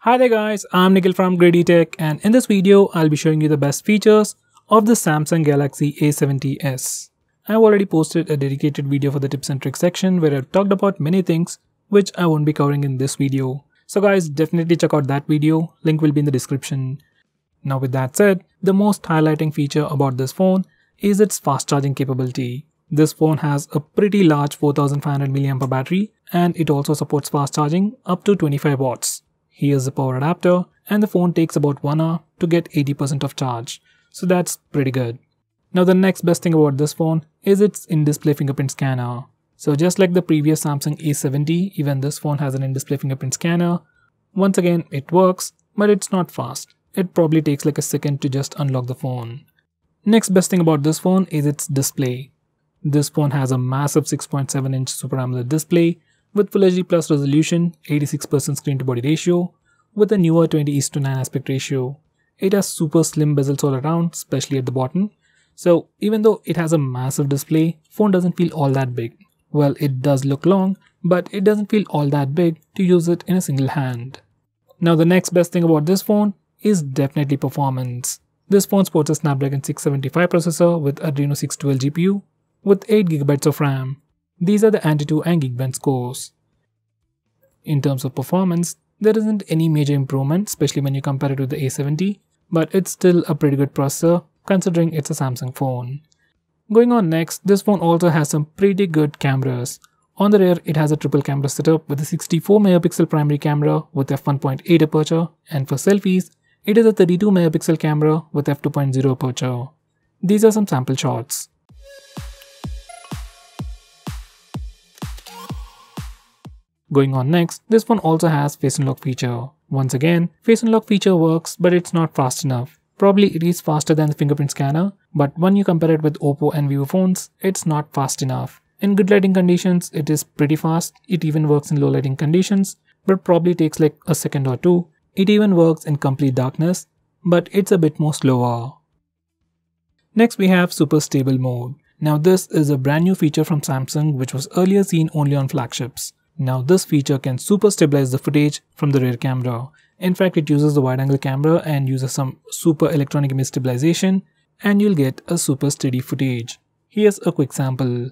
Hi there guys, I'm Nikhil from GreedyTech, and in this video I'll be showing you the best features of the Samsung Galaxy A70s. I've already posted a dedicated video for the tips and tricks section where I've talked about many things which I won't be covering in this video. So guys, definitely check out that video, link will be in the description. Now with that said, the most highlighting feature about this phone is its fast charging capability. This phone has a pretty large 4500 mAh battery and it also supports fast charging up to 25 watts. Here's the power adapter and the phone takes about 1 hour to get 80% of charge. So that's pretty good. Now the next best thing about this phone is its in-display fingerprint scanner. So just like the previous Samsung A70, even this phone has an in-display fingerprint scanner. Once again, it works, but it's not fast. It probably takes like a second to just unlock the phone. Next best thing about this phone is its display. This phone has a massive 6.7-inch Super AMOLED display with Full HD Plus resolution, 86% screen to body ratio, with a newer 20:9 aspect ratio. It has super slim bezels all around, especially at the bottom. So even though it has a massive display, phone doesn't feel all that big. Well, it does look long, but it doesn't feel all that big to use it in a single hand. Now the next best thing about this phone is definitely performance. This phone sports a Snapdragon 675 processor with Adreno 612 GPU with 8GB of RAM. These are the Antutu and Geekbench scores. In terms of performance, there isn't any major improvement, especially when you compare it to the A70, but it's still a pretty good processor considering it's a Samsung phone. Going on next, this phone also has some pretty good cameras. On the rear, it has a triple camera setup with a 64 megapixel primary camera with f1.8 aperture, and for selfies, it is a 32 megapixel camera with f2.0 aperture. These are some sample shots. Going on next, this phone also has face unlock feature. Once again, face unlock feature works, but it's not fast enough. Probably it is faster than the fingerprint scanner, but when you compare it with Oppo and Vivo phones, it's not fast enough. In good lighting conditions, it is pretty fast. It even works in low lighting conditions, but probably takes like a second or two. It even works in complete darkness, but it's a bit more slower. Next we have Super Stable Mode. Now this is a brand new feature from Samsung which was earlier seen only on flagships. Now this feature can super stabilize the footage from the rear camera. In fact, it uses the wide angle camera and uses some super electronic image stabilization, and you'll get a super steady footage. Here's a quick sample.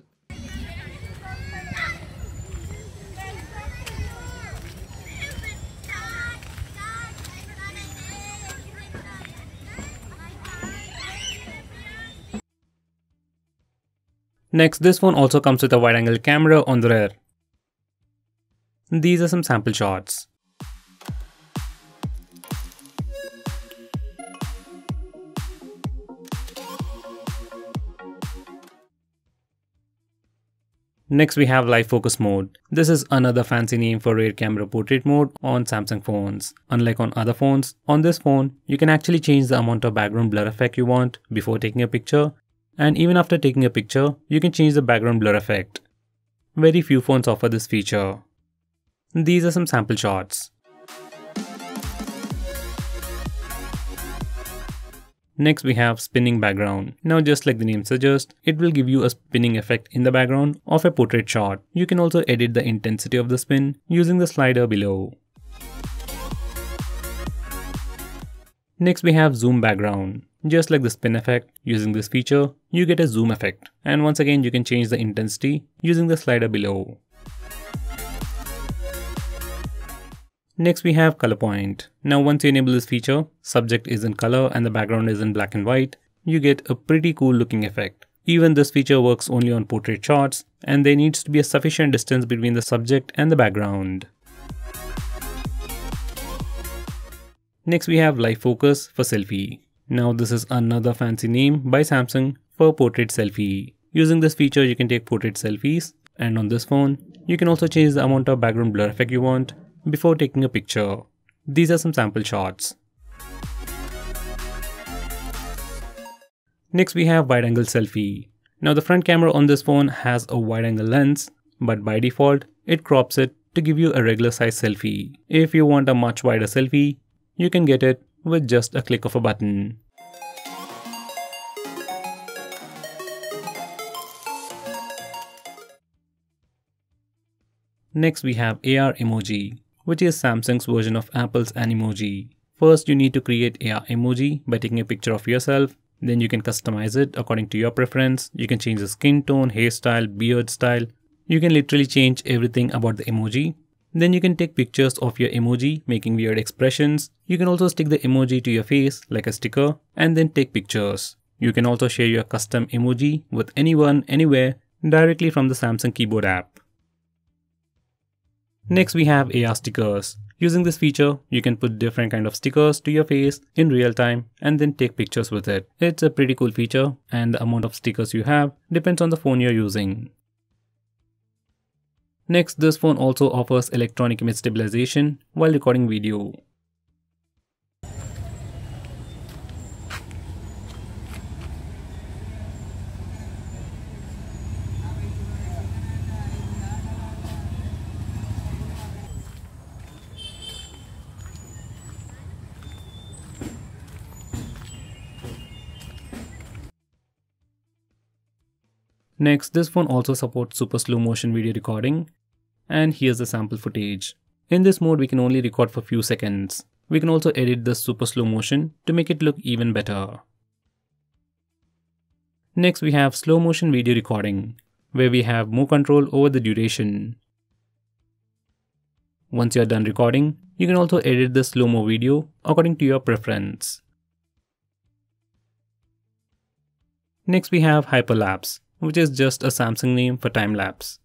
Next, this phone also comes with a wide angle camera on the rear. These are some sample shots. Next we have live focus mode. This is another fancy name for rear camera portrait mode on Samsung phones. Unlike on other phones, on this phone you can actually change the amount of background blur effect you want before taking a picture, and even after taking a picture you can change the background blur effect. Very few phones offer this feature. These are some sample shots. Next we have spinning background. Now just like the name suggests, it will give you a spinning effect in the background of a portrait shot. You can also edit the intensity of the spin using the slider below. Next we have zoom background. Just like the spin effect, using this feature, you get a zoom effect. And once again you can change the intensity using the slider below. Next we have color point. Now once you enable this feature, subject is in color and the background is in black and white, you get a pretty cool looking effect. Even this feature works only on portrait shots, and there needs to be a sufficient distance between the subject and the background. Next we have live focus for selfie. Now this is another fancy name by Samsung for portrait selfie. Using this feature you can take portrait selfies, and on this phone you can also change the amount of background blur effect you want before taking a picture. These are some sample shots. Next we have wide angle selfie. Now the front camera on this phone has a wide angle lens, but by default it crops it to give you a regular size selfie. If you want a much wider selfie, you can get it with just a click of a button. Next we have AR emoji. which is Samsung's version of Apple's Animoji. First, you need to create a emoji by taking a picture of yourself. Then you can customize it according to your preference. You can change the skin tone, hairstyle, beard style. You can literally change everything about the emoji. Then you can take pictures of your emoji, making weird expressions. You can also stick the emoji to your face like a sticker and then take pictures. You can also share your custom emoji with anyone, anywhere, directly from the Samsung keyboard app. Next we have AR stickers. Using this feature, you can put different kind of stickers to your face in real time and then take pictures with it. It's a pretty cool feature, and the amount of stickers you have depends on the phone you're using. Next, this phone also offers electronic image stabilization while recording video. Next, this phone also supports super slow motion video recording, and here's the sample footage. In this mode, we can only record for few seconds. We can also edit this super slow motion to make it look even better. Next, we have slow motion video recording, where we have more control over the duration. Once you're done recording, you can also edit the slow-mo video according to your preference. Next, we have HYPERLAPSE, which is just a Samsung name for time-lapse.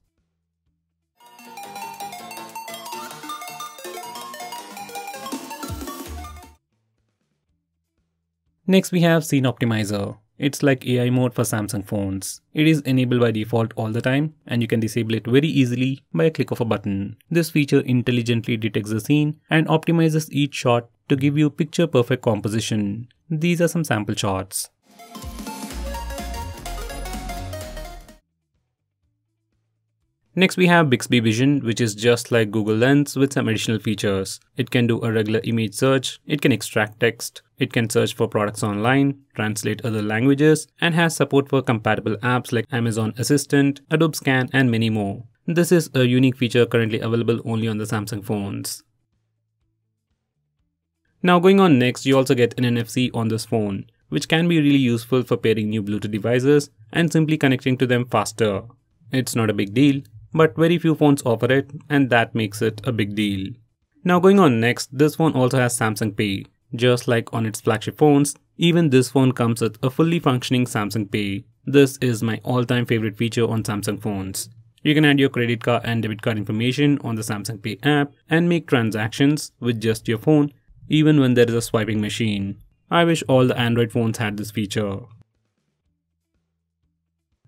Next we have Scene Optimizer. It's like AI mode for Samsung phones. It is enabled by default all the time, and you can disable it very easily by a click of a button. This feature intelligently detects the scene and optimizes each shot to give you picture perfect composition. These are some sample shots. Next we have Bixby Vision, which is just like Google Lens with some additional features. It can do a regular image search, it can extract text, it can search for products online, translate other languages, and has support for compatible apps like Amazon Assistant, Adobe Scan, and many more. This is a unique feature currently available only on the Samsung phones. Now going on next, you also get an NFC on this phone, which can be really useful for pairing new Bluetooth devices and simply connecting to them faster. It's not a big deal, but very few phones offer it, and that makes it a big deal. Now going on next, this phone also has Samsung Pay. Just like on its flagship phones, even this phone comes with a fully functioning Samsung Pay. This is my all-time favorite feature on Samsung phones. You can add your credit card and debit card information on the Samsung Pay app and make transactions with just your phone, even when there is a swiping machine. I wish all the Android phones had this feature.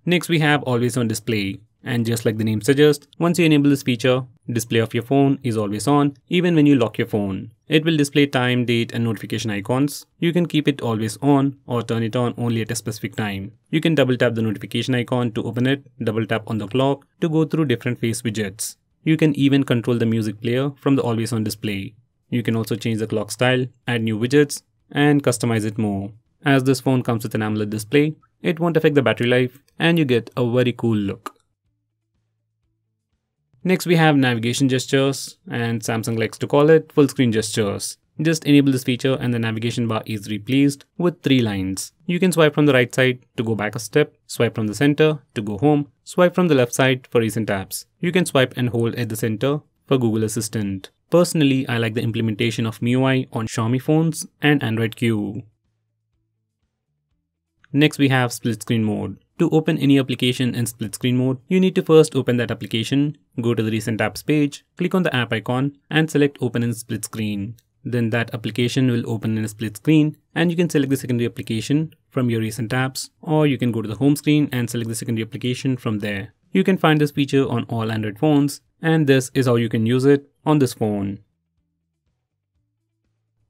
Next we have Always On Display. And just like the name suggests, once you enable this feature, display of your phone is always on even when you lock your phone. It will display time, date, and notification icons. You can keep it always on or turn it on only at a specific time. You can double tap the notification icon to open it, double tap on the clock to go through different face widgets. You can even control the music player from the Always On display. You can also change the clock style, add new widgets, and customize it more. As this phone comes with an AMOLED display, it won't affect the battery life, and you get a very cool look. Next we have navigation gestures, and Samsung likes to call it full screen gestures. Just enable this feature and the navigation bar is replaced with 3 lines. You can swipe from the right side to go back a step, swipe from the center to go home, swipe from the left side for recent apps. You can swipe and hold at the center for Google Assistant. Personally, I like the implementation of MIUI on Xiaomi phones and Android Q. Next we have split screen mode. To open any application in split screen mode, you need to first open that application, go to the recent apps page, click on the app icon and select open in split screen. Then that application will open in a split screen and you can select the secondary application from your recent apps, or you can go to the home screen and select the secondary application from there. You can find this feature on all Android phones, and this is how you can use it on this phone.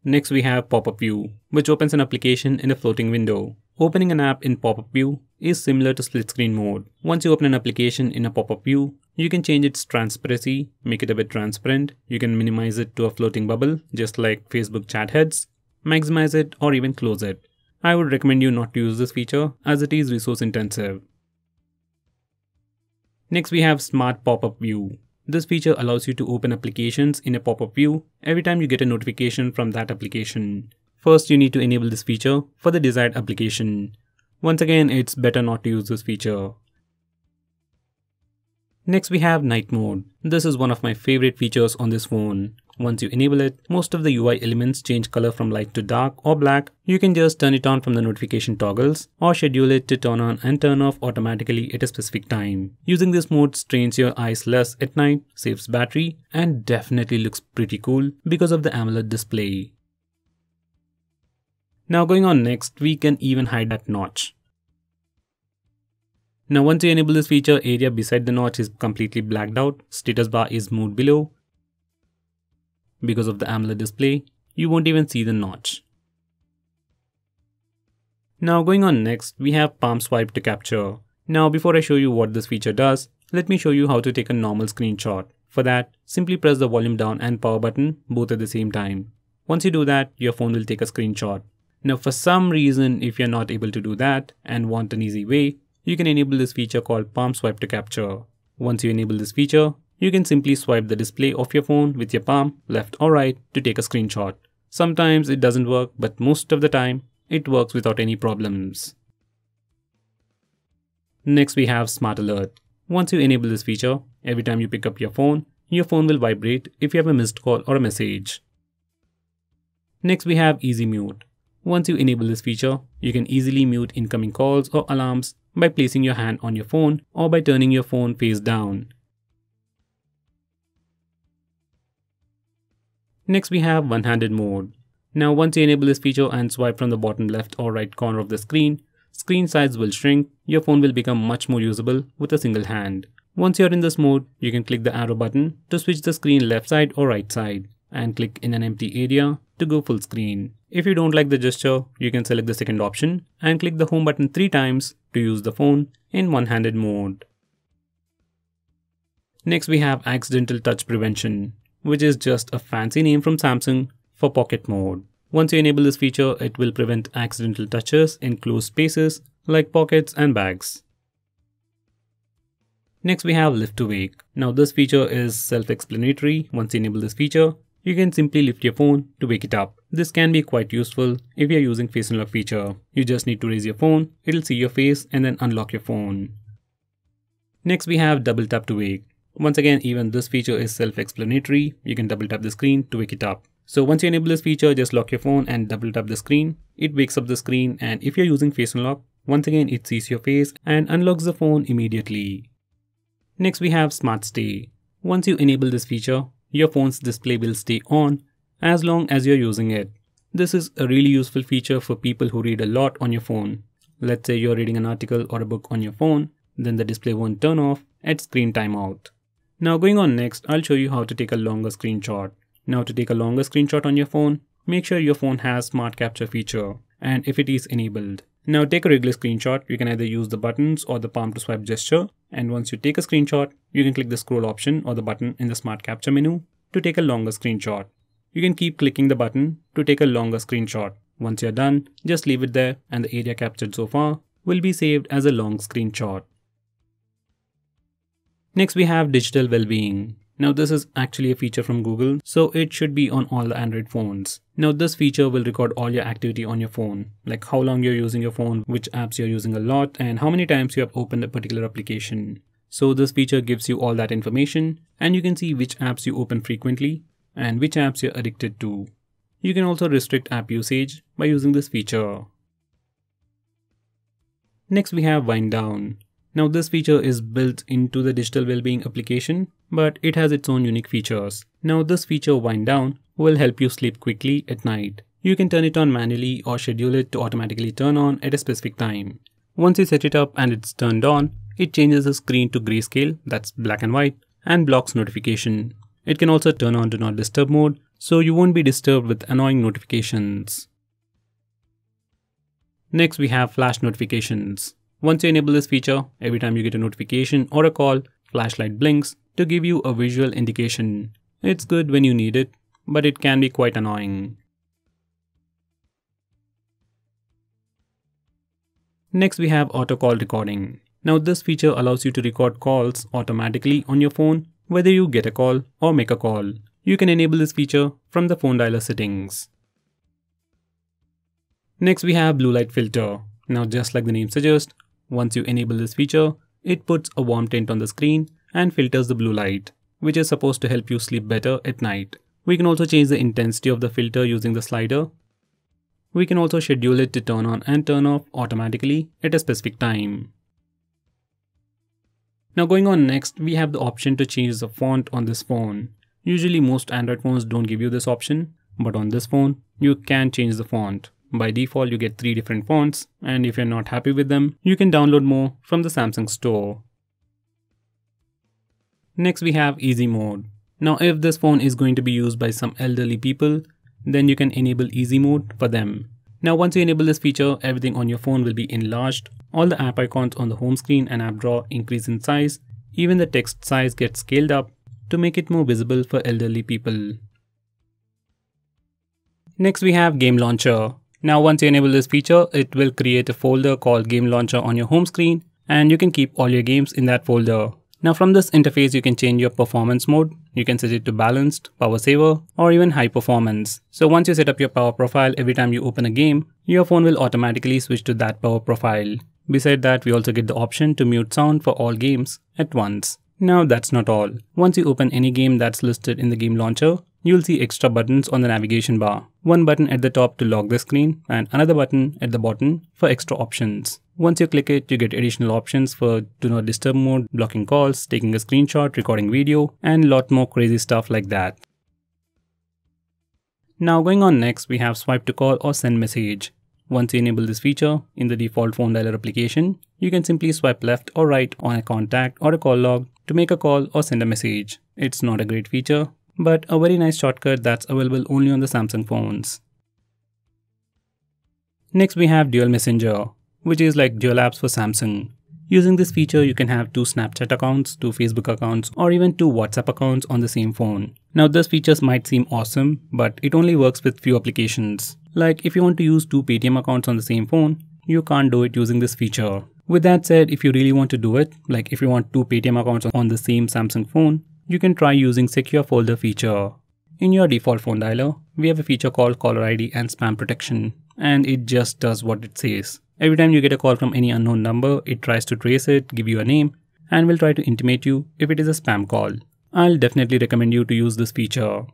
Next we have pop-up view, which opens an application in a floating window. Opening an app in pop-up view is similar to split screen mode. Once you open an application in a pop-up view, you can change its transparency, make it a bit transparent. You can minimize it to a floating bubble, just like Facebook chat heads, maximize it, or even close it. I would recommend you not to use this feature as it is resource intensive. Next we have smart pop-up view. This feature allows you to open applications in a pop-up view every time you get a notification from that application. First, you need to enable this feature for the desired application. Once again, it's better not to use this feature. Next we have night mode. This is one of my favorite features on this phone. Once you enable it, most of the UI elements change color from light to dark or black. You can just turn it on from the notification toggles or schedule it to turn on and turn off automatically at a specific time. Using this mode strains your eyes less at night, saves battery, and definitely looks pretty cool because of the AMOLED display. Now going on next, we can even hide that notch. Now once you enable this feature, area beside the notch is completely blacked out. Status bar is moved below. Because of the AMOLED display, you won't even see the notch. Now going on next, we have palm swipe to capture. Now before I show you what this feature does, let me show you how to take a normal screenshot. For that, simply press the volume down and power button both at the same time. Once you do that, your phone will take a screenshot. Now for some reason, if you're not able to do that and want an easy way, you can enable this feature called palm swipe to capture. Once you enable this feature, you can simply swipe the display of your phone with your palm, left or right, to take a screenshot. Sometimes it doesn't work, but most of the time, it works without any problems. Next we have Smart Alert. Once you enable this feature, every time you pick up your phone will vibrate if you have a missed call or a message. Next we have Easy Mute. Once you enable this feature, you can easily mute incoming calls or alarms by placing your hand on your phone or by turning your phone face down. Next we have one-handed mode. Now once you enable this feature and swipe from the bottom left or right corner of the screen size will shrink, your phone will become much more usable with a single hand. Once you're in this mode, you can click the arrow button to switch the screen left side or right side and click in an empty area to go full screen. If you don't like the gesture, you can select the second option and click the home button 3 times to use the phone in one-handed mode. Next we have Accidental Touch Prevention, which is just a fancy name from Samsung for pocket mode. Once you enable this feature, it will prevent accidental touches in closed spaces like pockets and bags. Next we have Lift to Wake. Now this feature is self-explanatory. Once you enable this feature, you can simply lift your phone to wake it up. This can be quite useful if you're using face unlock feature. You just need to raise your phone, it'll see your face and then unlock your phone. Next we have Double Tap to Wake. Once again, even this feature is self-explanatory. You can double tap the screen to wake it up. So once you enable this feature, just lock your phone and double tap the screen. It wakes up the screen, and if you're using face unlock, once again it sees your face and unlocks the phone immediately. Next we have Smart Stay. Once you enable this feature, your phone's display will stay on as long as you're using it. This is a really useful feature for people who read a lot on your phone. Let's say you're reading an article or a book on your phone, then the display won't turn off at screen timeout. Now going on next, I'll show you how to take a longer screenshot. Now to take a longer screenshot on your phone, make sure your phone has Smart Capture feature and if it is enabled. Now take a regular screenshot, you can either use the buttons or the palm to swipe gesture, and once you take a screenshot, you can click the scroll option or the button in the Smart Capture menu to take a longer screenshot. You can keep clicking the button to take a longer screenshot. Once you're done, just leave it there and the area captured so far will be saved as a long screenshot. Next we have Digital Wellbeing. Now this is actually a feature from Google, so it should be on all the Android phones. Now this feature will record all your activity on your phone, like how long you're using your phone, which apps you're using a lot, and how many times you have opened a particular application. So this feature gives you all that information, and you can see which apps you open frequently and which apps you're addicted to. You can also restrict app usage by using this feature. Next we have Wind Down. Now this feature is built into the Digital Wellbeing application, but it has its own unique features. Now this feature Wind Down will help you sleep quickly at night. You can turn it on manually or schedule it to automatically turn on at a specific time. Once you set it up and it's turned on, it changes the screen to grayscale, that's black and white, and blocks notification. It can also turn on Do Not Disturb mode, so you won't be disturbed with annoying notifications. Next we have Flash Notifications. Once you enable this feature, every time you get a notification or a call, flashlight blinks to give you a visual indication. It's good when you need it, but it can be quite annoying. Next we have Auto Call Recording. Now this feature allows you to record calls automatically on your phone whether you get a call or make a call. You can enable this feature from the phone dialer settings. Next we have blue light filter. Now just like the name suggests, once you enable this feature, it puts a warm tint on the screen and filters the blue light, which is supposed to help you sleep better at night. We can also change the intensity of the filter using the slider. We can also schedule it to turn on and turn off automatically at a specific time. Now going on next, we have the option to change the font on this phone. Usually most Android phones don't give you this option, but on this phone, you can change the font. By default, you get 3 different fonts, and if you're not happy with them, you can download more from the Samsung store. Next we have easy mode. Now if this phone is going to be used by some elderly people, then you can enable easy mode for them. Now once you enable this feature, everything on your phone will be enlarged. All the app icons on the home screen and app drawer increase in size. Even the text size gets scaled up to make it more visible for elderly people. Next we have Game Launcher. Now once you enable this feature, it will create a folder called Game Launcher on your home screen, and you can keep all your games in that folder. Now from this interface, you can change your performance mode. You can set it to balanced, power saver, or even high performance. So once you set up your power profile, every time you open a game, your phone will automatically switch to that power profile. Besides that, we also get the option to mute sound for all games at once. Now that's not all. Once you open any game that's listed in the game launcher, you'll see extra buttons on the navigation bar. One button at the top to lock the screen and another button at the bottom for extra options. Once you click it, you get additional options for do not disturb mode, blocking calls, taking a screenshot, recording video, and a lot more crazy stuff like that. Now going on next, we have swipe to call or send message. Once you enable this feature in the default phone dialer application, you can simply swipe left or right on a contact or a call log to make a call or send a message. It's not a great feature, but a very nice shortcut that's available only on the Samsung phones. Next we have Dual Messenger, which is like dual apps for Samsung. Using this feature, you can have 2 Snapchat accounts, 2 Facebook accounts, or even 2 WhatsApp accounts on the same phone. Now this features might seem awesome, but it only works with few applications. Like if you want to use 2 Paytm accounts on the same phone, you can't do it using this feature. With that said, if you really want to do it, like if you want 2 Paytm accounts on the same Samsung phone, you can try using Secure Folder feature. In your default phone dialer, we have a feature called Caller ID and Spam Protection, and it just does what it says. Every time you get a call from any unknown number, it tries to trace it, give you a name, and will try to intimate you if it is a spam call. I'll definitely recommend you to use this feature.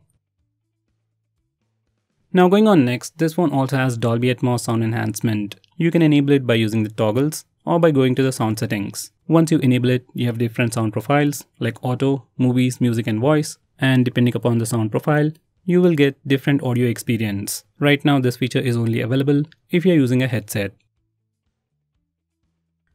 Now going on next, this phone also has Dolby Atmos sound enhancement. You can enable it by using the toggles or by going to the sound settings. Once you enable it, you have different sound profiles like auto, movies, music and voice, and depending upon the sound profile, you will get different audio experience. Right now this feature is only available if you're using a headset.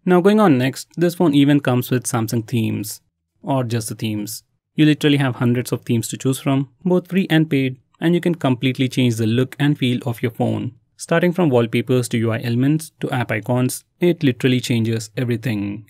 Now going on next, this phone even comes with Samsung themes, or just the themes. You literally have hundreds of themes to choose from, both free and paid, and you can completely change the look and feel of your phone. Starting from wallpapers to UI elements to app icons, it literally changes everything.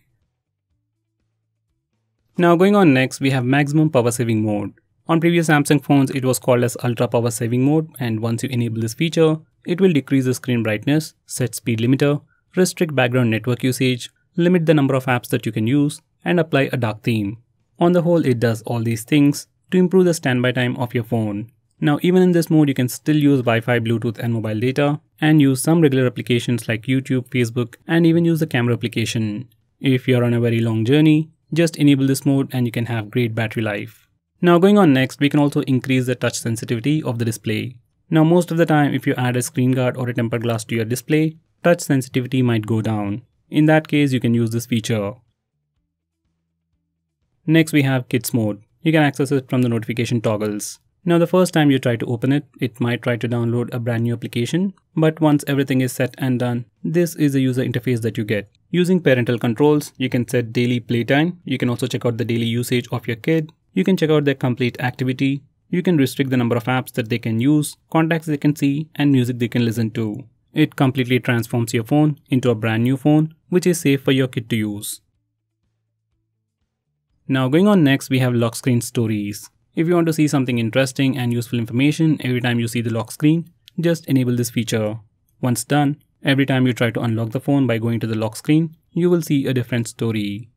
Now going on next, we have maximum power saving mode. On previous Samsung phones, it was called as ultra power saving mode, and once you enable this feature, it will decrease the screen brightness, set speed limiter, restrict background network usage, limit the number of apps that you can use, and apply a dark theme. On the whole, it does all these things to improve the standby time of your phone. Now even in this mode, you can still use Wi-Fi, Bluetooth and mobile data, and use some regular applications like YouTube, Facebook, and even use the camera application. If you're on a very long journey, just enable this mode and you can have great battery life. Now going on next, we can also increase the touch sensitivity of the display. Now most of the time, if you add a screen guard or a tempered glass to your display, touch sensitivity might go down. In that case, you can use this feature. Next we have Kids mode. You can access it from the notification toggles. Now the first time you try to open it, it might try to download a brand new application, but once everything is set and done, this is the user interface that you get. Using parental controls, you can set daily playtime. You can also check out the daily usage of your kid. You can check out their complete activity. You can restrict the number of apps that they can use, contacts they can see, and music they can listen to. It completely transforms your phone into a brand new phone, which is safe for your kid to use. Now going on next, we have lock screen stories. If you want to see something interesting and useful information every time you see the lock screen, just enable this feature. Once done, every time you try to unlock the phone by going to the lock screen, you will see a different story.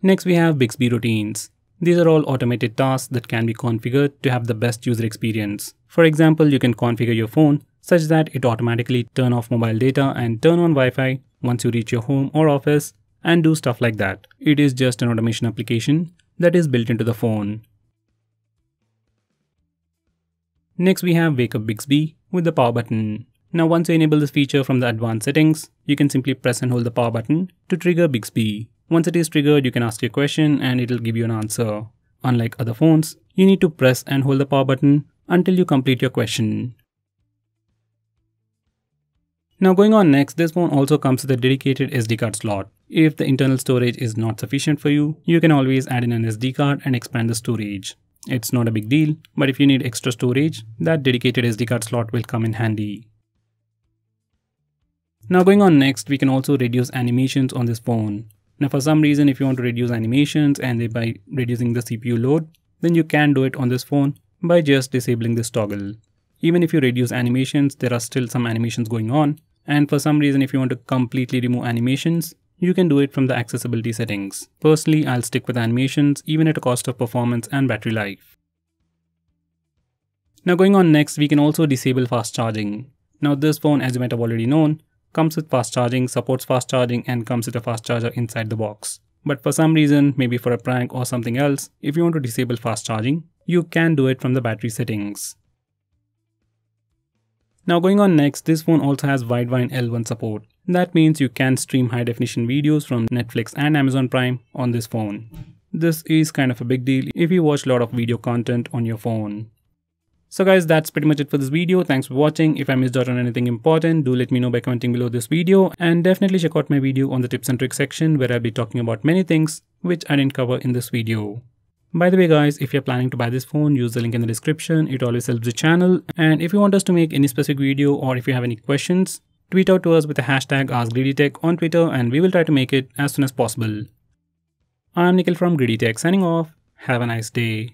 Next we have Bixby routines. These are all automated tasks that can be configured to have the best user experience. For example, you can configure your phone such that it automatically turn off mobile data and turn on Wi-Fi once you reach your home or office and do stuff like that. It is just an automation application that is built into the phone. Next we have Wake Up Bixby with the power button. Now once you enable this feature from the advanced settings, you can simply press and hold the power button to trigger Bixby. Once it is triggered, you can ask your question and it will give you an answer. Unlike other phones, you need to press and hold the power button until you complete your question. Now going on next, this phone also comes with a dedicated SD card slot. If the internal storage is not sufficient for you, you can always add in an SD card and expand the storage. It's not a big deal, but if you need extra storage, that dedicated SD card slot will come in handy. Now going on next, we can also reduce animations on this phone. Now for some reason, if you want to reduce animations and thereby reducing the CPU load, then you can do it on this phone by just disabling this toggle. Even if you reduce animations, there are still some animations going on, and for some reason if you want to completely remove animations, you can do it from the accessibility settings. Personally, I'll stick with animations even at a cost of performance and battery life. Now going on next, we can also disable fast charging. Now this phone, as you might have already known, comes with fast charging, supports fast charging and comes with a fast charger inside the box. But for some reason, maybe for a prank or something else, if you want to disable fast charging, you can do it from the battery settings. Now going on next, this phone also has Widevine L1 support. That means you can stream high definition videos from Netflix and Amazon Prime on this phone. This is kind of a big deal if you watch a lot of video content on your phone. So guys, that's pretty much it for this video. Thanks for watching. If I missed out on anything important, do let me know by commenting below this video, and definitely check out my video on the tips and tricks section where I'll be talking about many things which I didn't cover in this video. By the way guys, if you're planning to buy this phone, use the link in the description. It always helps the channel. And if you want us to make any specific video or if you have any questions, tweet out to us with the hashtag AskGreedyTech on Twitter and we will try to make it as soon as possible. I'm Nikhil from GreedyTech signing off. Have a nice day.